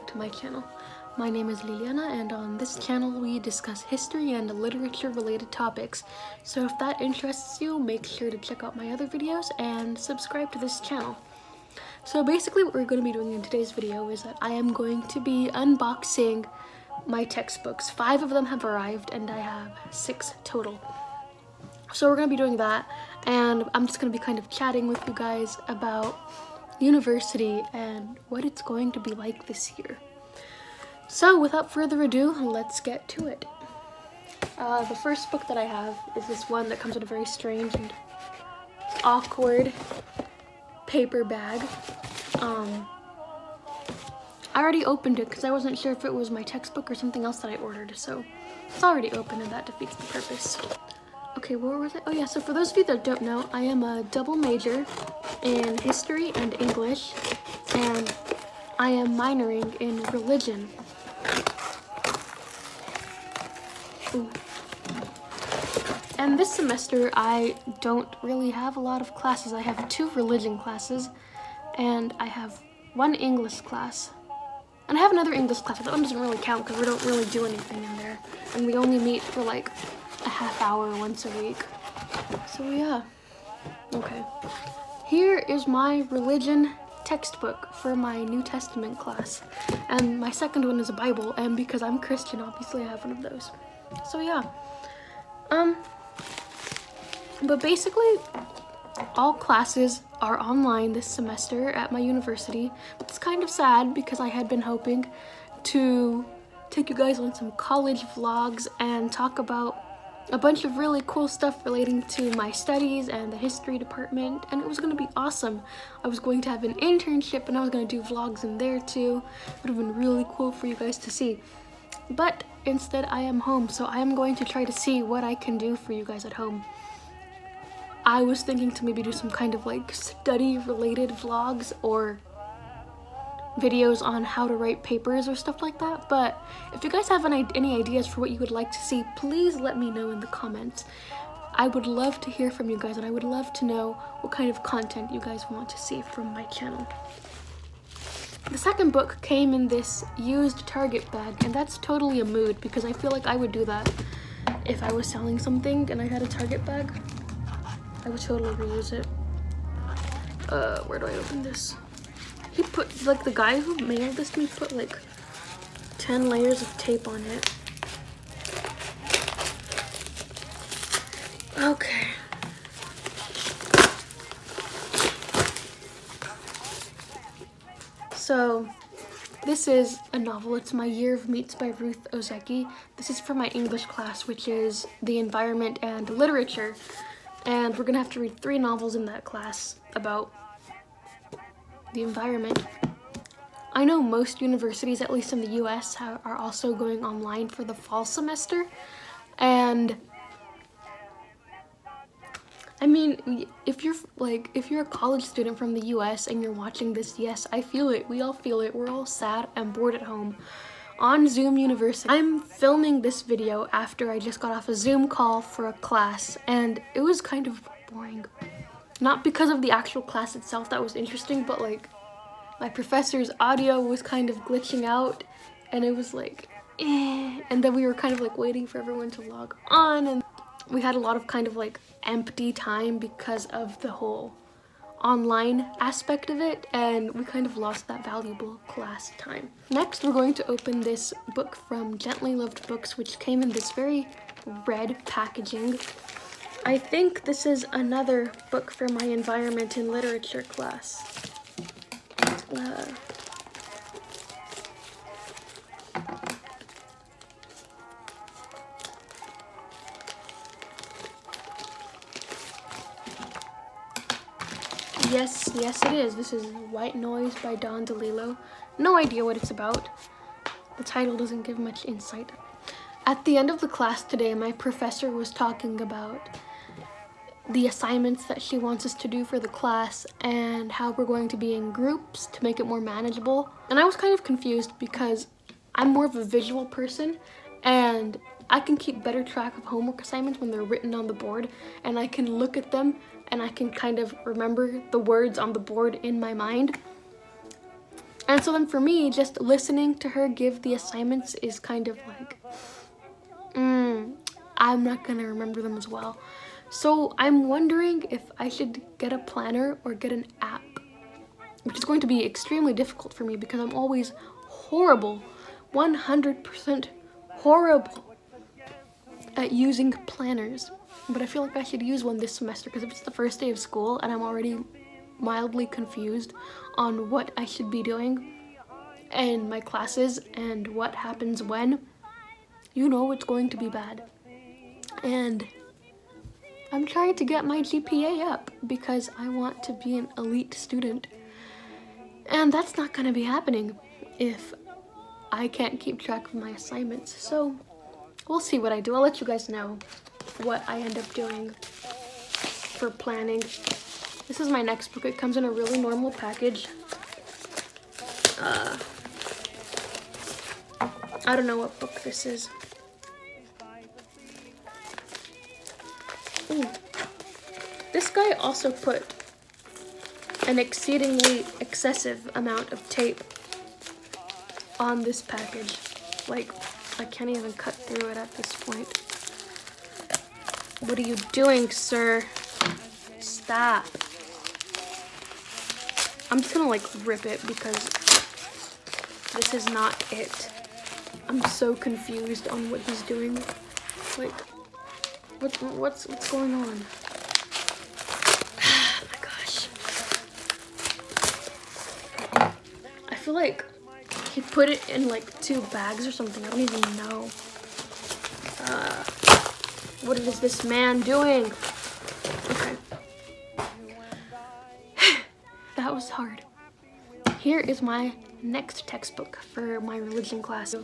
to my channel. My name is Liliana, and on this channel we discuss history and literature related topics. So if that interests you, make sure to check out my other videos and subscribe to this channel. So basically what we're going to be doing in today's video is that I am going to be unboxing my textbooks. 5 of them have arrived and I have 6 total. So we're going to be doing that, and I'm just going to be kind of chatting with you guys about university and what it's going to be like this year. So without further ado, let's get to it. The first book that I have is this one that comes in a very strange and awkward paper bag. I already opened it because I wasn't sure if it was my textbook or something else that I ordered, so it's already open and that defeats the purpose. Okay, where was it? Oh yeah, so for those of you that don't know, I am a double major in history and English, and I am minoring in religion. Ooh. And this semester I don't really have a lot of classes. I have 2 religion classes and I have 1 English class. And I have another English class, but that one doesn't really count because we don't really do anything in there. And we only meet for like a half hour once a week. So yeah, okay. Here is my religion textbook for my New Testament class. And my second one is a Bible, and because I'm Christian, obviously I have one of those. So yeah. But basically, all classes are online this semester at my university. It's kind of sad because I had been hoping to take you guys on some college vlogs and talk about a bunch of really cool stuff relating to my studies and the history department, and it was going to be awesome. I was going to have an internship and I was going to do vlogs in there too. It would have been really cool for you guys to see. But instead I am home, so I am going to try to see what I can do for you guys at home. I was thinking to maybe do some kind of like study related vlogs or videos on how to write papers or stuff like that, but if you guys have any ideas for what you would like to see, please let me know in the comments. I would love to hear from you guys, and I would love to know what kind of content you guys want to see from my channel. The second book came in this used Target bag, and that's totally a mood because I feel like I would do that if I was selling something and I had a Target bag. I would totally reuse it. Where do I open this? He put, like, the guy who mailed this to me put like 10 layers of tape on it. Okay. So this is a novel. It's My Year of Meats by Ruth Ozeki. This is for my English class, which is the environment and literature. And we're gonna have to read 3 novels in that class about the environment. I know most universities, at least in the US, are also going online for the fall semester. And I mean, if you're a college student from the US and you're watching this, yes, I feel it. We all feel it. We're all sad and bored at home on Zoom University. I'm filming this video after I just got off a Zoom call for a class, and it was kind of boring. Not because of the actual class itself that was interesting, but like my professor's audio was kind of glitching out, and it was like, eh. And then we were kind of like waiting for everyone to log on, and we had a lot of kind of like empty time because of the whole online aspect of it, and we kind of lost that valuable class time. Next, we're going to open this book from Gently Loved Books, which came in this very red packaging. I think this is another book for my environment and literature class. Yes it is. This is White Noise by Don DeLillo. No idea what it's about. The title doesn't give much insight. At the end of the class today, my professor was talking about the assignments that she wants us to do for the class and how we're going to be in groups to make it more manageable. And I was kind of confused because I'm more of a visual person, and I can keep better track of homework assignments when they're written on the board, and I can look at them and I can kind of remember the words on the board in my mind. And so then for me, just listening to her give the assignments is kind of like, I'm not gonna remember them as well. So I'm wondering if I should get a planner or get an app, which is going to be extremely difficult for me because I'm always horrible, 100% horrible at using planners. But I feel like I should use one this semester because if it's the first day of school and I'm already mildly confused on what I should be doing in my classes and what happens when, you know it's going to be bad. And I'm trying to get my GPA up because I want to be an elite student. And that's not going to be happening if I can't keep track of my assignments. So we'll see what I do. I'll let you guys know what I end up doing for planning. This is my next book. It comes in a really normal package. I don't know what book this is. Ooh. This guy also put an exceedingly excessive amount of tape on this package. Like, I can't even cut through it at this point. What are you doing, sir? Stop. I'm just gonna like rip it because this is not it. I'm so confused on what he's doing. Like, what's going on? Oh my gosh. I feel like he put it in like 2 bags or something. I don't even know. What is this man doing? Okay. That was hard. Here is my next textbook for my religion class.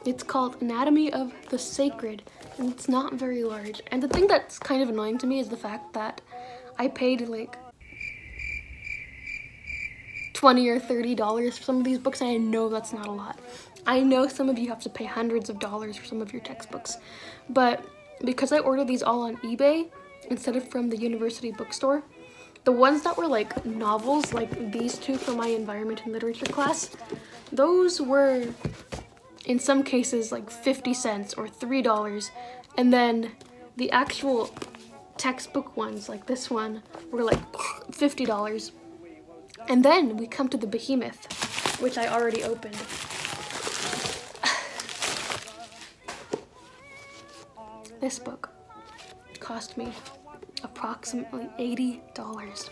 It's called Anatomy of the Sacred, and it's not very large. And the thing that's kind of annoying to me is the fact that I paid like $20 or $30 for some of these books, and I know that's not a lot. I know some of you have to pay hundreds of dollars for some of your textbooks, but because I ordered these all on eBay instead of from the university bookstore, the ones that were like novels, like these 2 for my environment and literature class, those were in some cases like 50 cents or $3. And then the actual textbook ones, like this one, were like $50. And then we come to the behemoth, which I already opened. This book cost me approximately $80.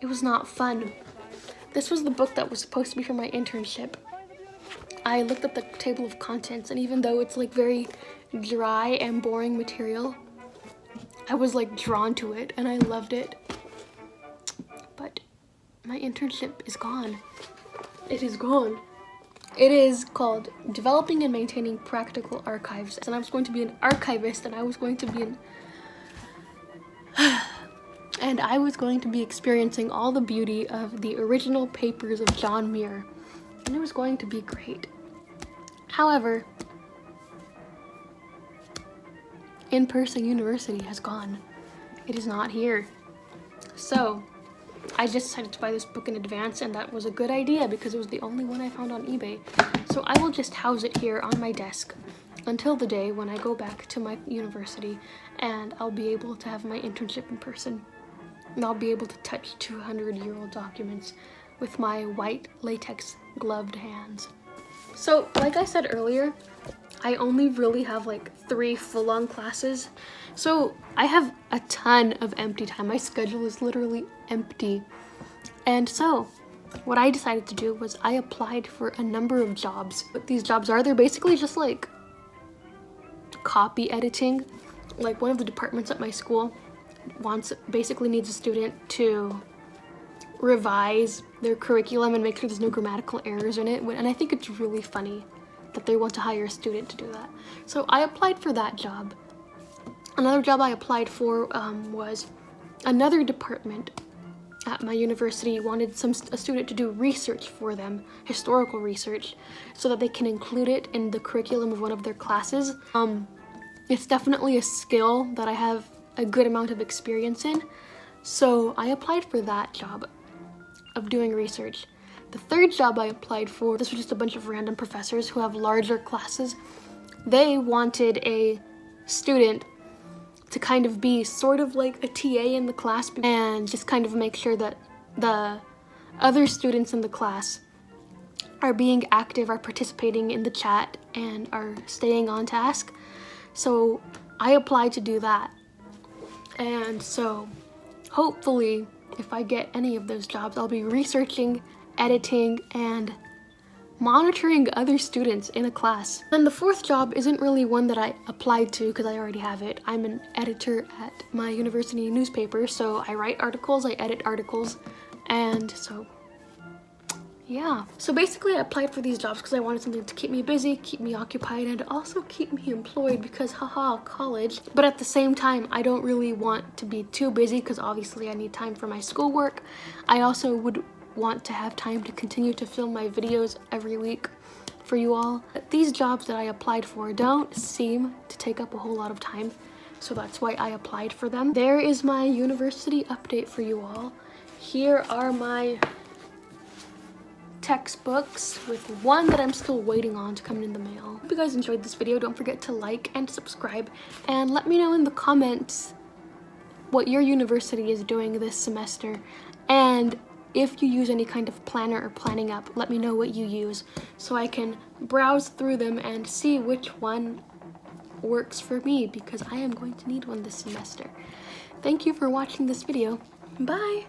It was not fun. This was the book that was supposed to be for my internship. I looked at the table of contents, and even though it's like very dry and boring material, I was like drawn to it and I loved it. But my internship is gone. It is gone. It is called Developing and Maintaining Practical Archives, and I was going to be an archivist, and I was going to be experiencing all the beauty of the original papers of John Muir, and it was going to be great. However, in-person university has gone. It is not here. So I just decided to buy this book in advance, and that was a good idea because it was the only one I found on eBay. So I will just house it here on my desk until the day when I go back to my university and I'll be able to have my internship in person. And I'll be able to touch 200-year-old documents with my white latex gloved hands. So like I said earlier, I only really have like 3 full-on classes. So I have a ton of empty time. My schedule is literally empty. And so what I decided to do was I applied for a number of jobs. What these jobs are, they're basically just like copy editing. Like one of the departments at my school basically needs a student to revise their curriculum and make sure there's no grammatical errors in it. And I think it's really funny that they want to hire a student to do that. So I applied for that job. Another job I applied for was another department at my university wanted a student to do research for them, historical research, so that they can include it in the curriculum of one of their classes. It's definitely a skill that I have a good amount of experience in, so I applied for that job of doing research. The third job I applied for, this was just a bunch of random professors who have larger classes. They wanted a student to kind of be sort of like a TA in the class and just kind of make sure that the other students in the class are being active, are participating in the chat, and are staying on task. So I applied to do that. And so hopefully, if I get any of those jobs, I'll be researching, editing, and monitoring other students in a class. And the fourth job isn't really one that I applied to because I already have it. I'm an editor at my university newspaper, so I write articles, I edit articles, and so yeah. So basically I applied for these jobs because I wanted something to keep me busy, keep me occupied, and also keep me employed because haha, college. But at the same time, I don't really want to be too busy because obviously I need time for my schoolwork. I also would want to have time to continue to film my videos every week for you all. These jobs that I applied for don't seem to take up a whole lot of time, so that's why I applied for them. There is my university update for you all. Here are my textbooks with one that I'm still waiting on to come in the mail. Hope you guys enjoyed this video. Don't forget to like and subscribe, and let me know in the comments what your university is doing this semester, and if you use any kind of planner or planning app, let me know what you use so I can browse through them and see which one works for me, because I am going to need one this semester. Thank you for watching this video. Bye!